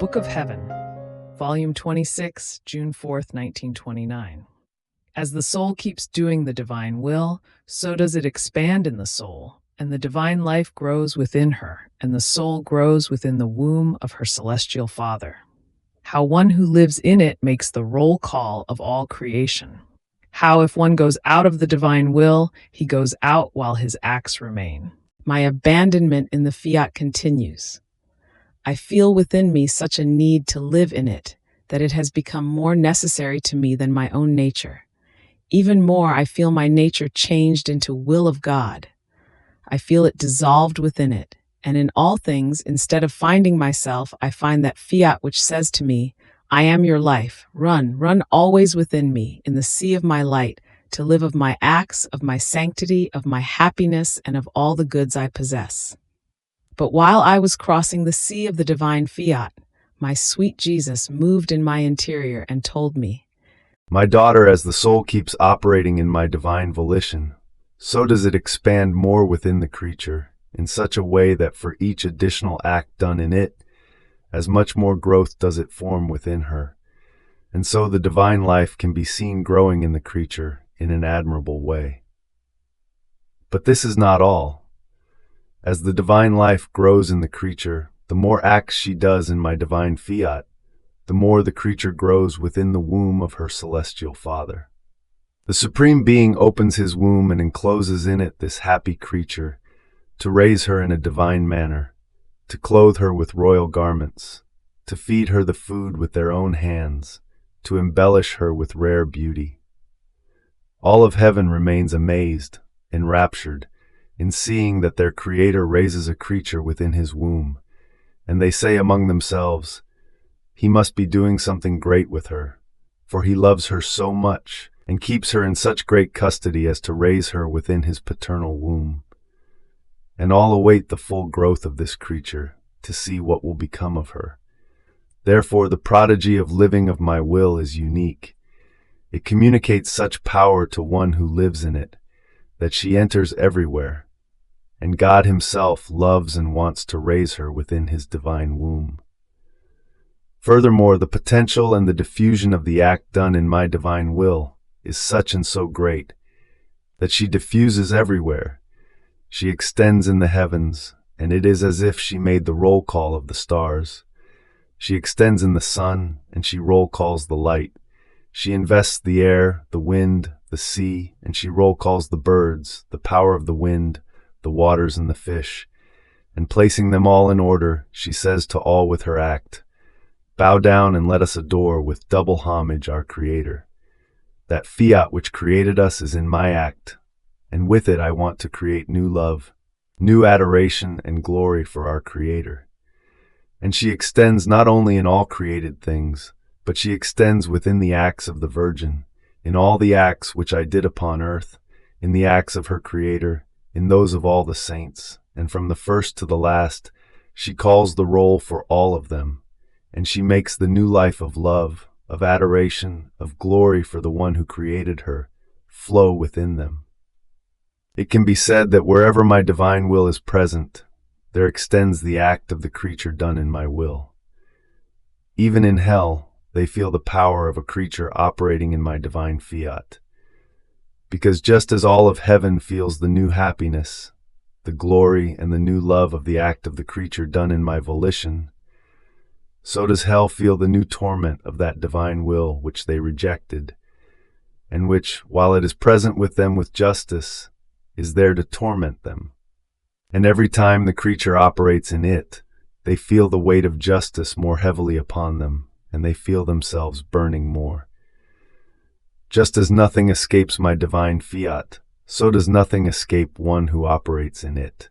Book of Heaven, Volume 26, June 4th, 1929. As the soul keeps doing the divine will, so does it expand in the soul, and the divine life grows within her, and the soul grows within the womb of her celestial Father. How one who lives in it makes the roll call of all creation. How if one goes out of the divine will, he goes out while his acts remain. My abandonment in the fiat continues. I feel within me such a need to live in it, that it has become more necessary to me than my own nature. Even more, I feel my nature changed into will of God. I feel it dissolved within it, and in all things, instead of finding myself, I find that fiat which says to me, I am your life, run always within me, in the sea of my light, to live of my acts, of my sanctity, of my happiness, and of all the goods I possess. But while I was crossing the sea of the divine fiat, my sweet Jesus moved in my interior and told me, My daughter, as the soul keeps operating in my divine volition, so does it expand more within the creature, in such a way that for each additional act done in it, as much more growth does it form within her. And so the divine life can be seen growing in the creature in an admirable way. But this is not all. As the divine life grows in the creature, the more acts she does in my divine fiat, the more the creature grows within the womb of her celestial Father. The Supreme Being opens his womb and encloses in it this happy creature, to raise her in a divine manner, to clothe her with royal garments, to feed her the food with their own hands, to embellish her with rare beauty. All of heaven remains amazed, enraptured, in seeing that their Creator raises a creature within his womb, and they say among themselves, He must be doing something great with her, for he loves her so much, and keeps her in such great custody as to raise her within his paternal womb. And all await the full growth of this creature, to see what will become of her. Therefore the prodigy of living of my will is unique. It communicates such power to one who lives in it, that she enters everywhere, and God himself loves and wants to raise her within his divine womb. Furthermore, the potential and the diffusion of the act done in my divine will is such and so great, that she diffuses everywhere. She extends in the heavens, and it is as if she made the roll call of the stars. She extends in the sun, and she roll calls the light. She invests the air, the wind, the sea, and she roll calls the birds, the power of the wind, the waters, and the fish. And placing them all in order, she says to all with her act, Bow down and let us adore with double homage our Creator. That fiat which created us is in my act, and with it I want to create new love, new adoration and glory for our Creator. And she extends not only in all created things, but she extends within the acts of the Virgin, in all the acts which I did upon earth, in the acts of her Creator, in those of all the saints, and from the first to the last, she calls the roll for all of them, and she makes the new life of love, of adoration, of glory for the one who created her, flow within them. It can be said that wherever my divine will is present, there extends the act of the creature done in my will. Even in hell, they feel the power of a creature operating in my divine fiat. Because just as all of heaven feels the new happiness, the glory, and the new love of the act of the creature done in my volition, so does hell feel the new torment of that divine will which they rejected, and which, while it is present with them with justice, is there to torment them. And every time the creature operates in it, they feel the weight of justice more heavily upon them, and they feel themselves burning more. Just as nothing escapes my divine fiat, so does nothing escape one who operates in it.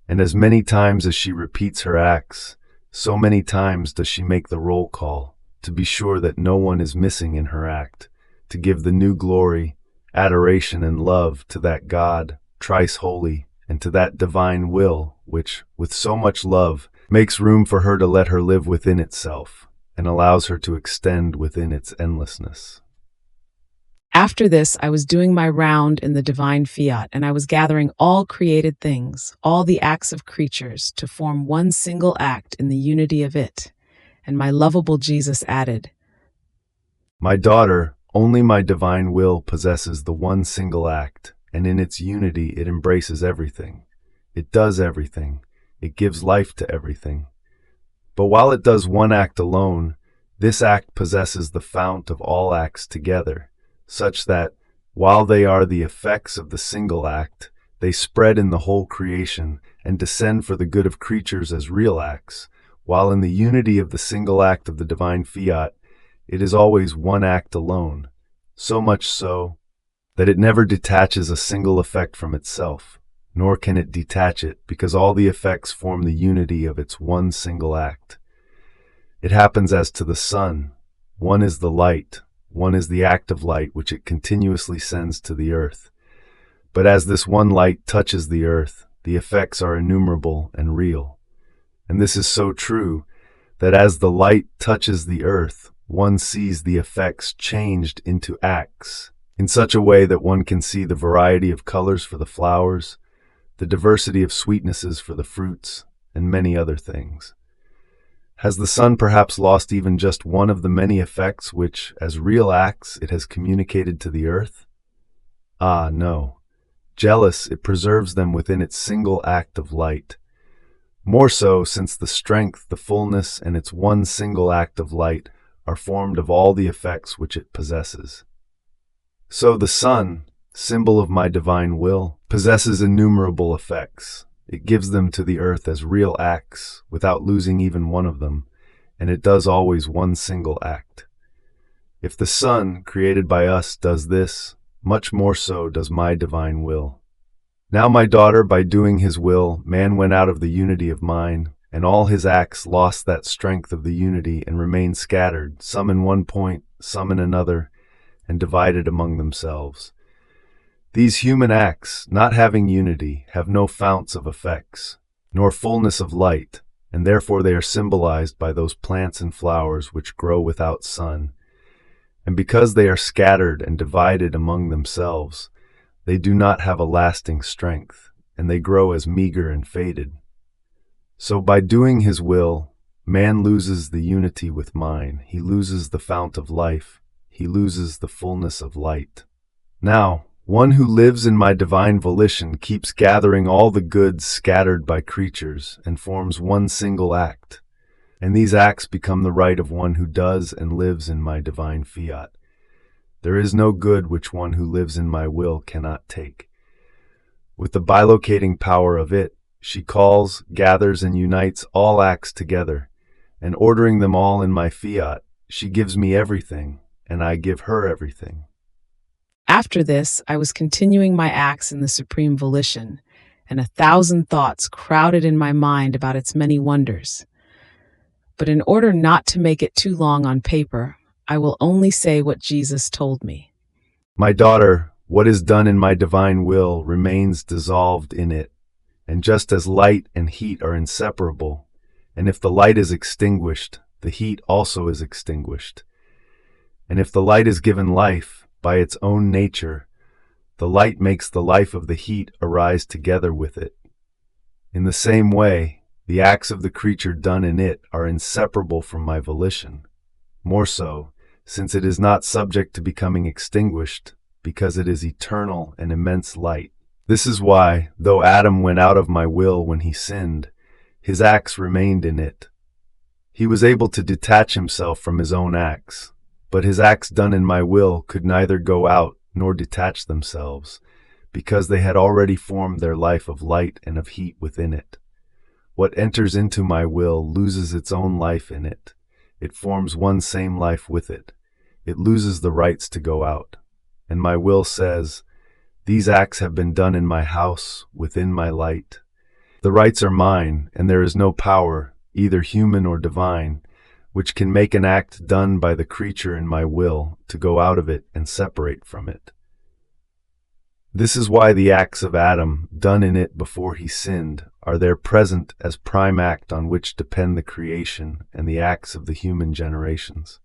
And as many times as she repeats her acts, so many times does she make the roll call, to be sure that no one is missing in her act, to give the new glory, adoration, and love to that God, thrice holy, and to that divine will, which, with so much love, makes room for her to let her live within itself, and allows her to extend within its endlessness. After this, I was doing my round in the divine fiat, and I was gathering all created things, all the acts of creatures, to form one single act in the unity of it. and my lovable Jesus added, My daughter, only my divine will possesses the one single act, and in its unity it embraces everything. It does everything. It gives life to everything. But while it does one act alone, this act possesses the fount of all acts together, such that, while they are the effects of the single act, they spread in the whole creation and descend for the good of creatures as real acts, while in the unity of the single act of the divine fiat, it is always one act alone, so much so that it never detaches a single effect from itself, nor can it detach it, because all the effects form the unity of its one single act. It happens as to the sun. One is the light, one is the act of light which it continuously sends to the earth. But as this one light touches the earth, the effects are innumerable and real. And this is so true that as the light touches the earth, one sees the effects changed into acts, in such a way that one can see the variety of colors for the flowers, the diversity of sweetnesses for the fruits, and many other things. Has the sun perhaps lost even just one of the many effects which, as real acts, it has communicated to the earth? Ah, no. Jealous, it preserves them within its single act of light. More so, since the strength, the fullness, and its one single act of light are formed of all the effects which it possesses. So the sun, symbol of my divine will, possesses innumerable effects. It gives them to the earth as real acts, without losing even one of them, and it does always one single act. If the sun, created by us, does this, much more so does my divine will. Now, my daughter, by doing his will, man went out of the unity of mine, and all his acts lost that strength of the unity and remained scattered, some in one point, some in another, and divided among themselves. These human acts, not having unity, have no founts of effects, nor fullness of light, and therefore they are symbolized by those plants and flowers which grow without sun. And because they are scattered and divided among themselves, they do not have a lasting strength, and they grow as meager and faded. So by doing his will, man loses the unity with mine, he loses the fount of life, he loses the fullness of light. Now, one who lives in my divine volition keeps gathering all the goods scattered by creatures and forms one single act, and these acts become the right of one who does and lives in my divine fiat. There is no good which one who lives in my will cannot take. With the bilocating power of it, she calls, gathers, and unites all acts together, and ordering them all in my fiat, she gives me everything, and I give her everything. After this, I was continuing my acts in the supreme volition, and 1,000 thoughts crowded in my mind about its many wonders. But in order not to make it too long on paper, I will only say what Jesus told me. My daughter, what is done in my divine will remains dissolved in it, and just as light and heat are inseparable, and if the light is extinguished, the heat also is extinguished. And if the light is given life, by its own nature, the light makes the life of the heat arise together with it. In the same way, the acts of the creature done in it are inseparable from my volition. More so, since it is not subject to becoming extinguished, because it is eternal and immense light. This is why, though Adam went out of my will when he sinned, his acts remained in it. He was able to detach himself from his own acts, but his acts done in my will could neither go out nor detach themselves, because they had already formed their life of light and of heat within it. What enters into my will loses its own life in it. It forms one same life with it. It loses the rights to go out. And my will says, these acts have been done in my house, within my light. The rights are mine, and there is no power, either human or divine, which can make an act done by the creature in my will to go out of it and separate from it. This is why the acts of Adam, done in it before he sinned, are there present as prime act on which depend the creation and the acts of the human generations.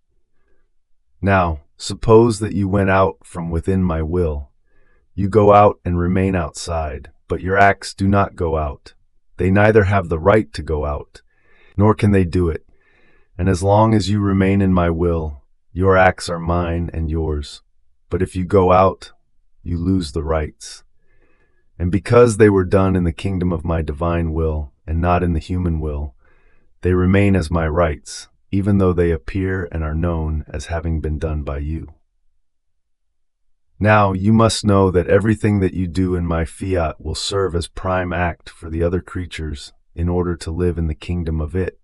Now, suppose that you went out from within my will. You go out and remain outside, but your acts do not go out. They neither have the right to go out, nor can they do it. And as long as you remain in my will, your acts are mine and yours. But if you go out, you lose the rights. And because they were done in the kingdom of my divine will and not in the human will, they remain as my rights, even though they appear and are known as having been done by you. Now, you must know that everything that you do in my fiat will serve as prime act for the other creatures in order to live in the kingdom of it,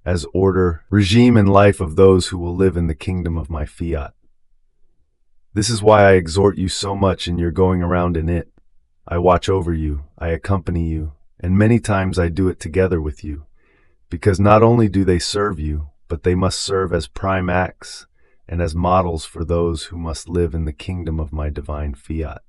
as order, regime, and life of those who will live in the kingdom of my fiat. This is why I exhort you so much in your going around in it. I watch over you, I accompany you, and many times I do it together with you, because not only do they serve you, but they must serve as prime acts and as models for those who must live in the kingdom of my divine fiat.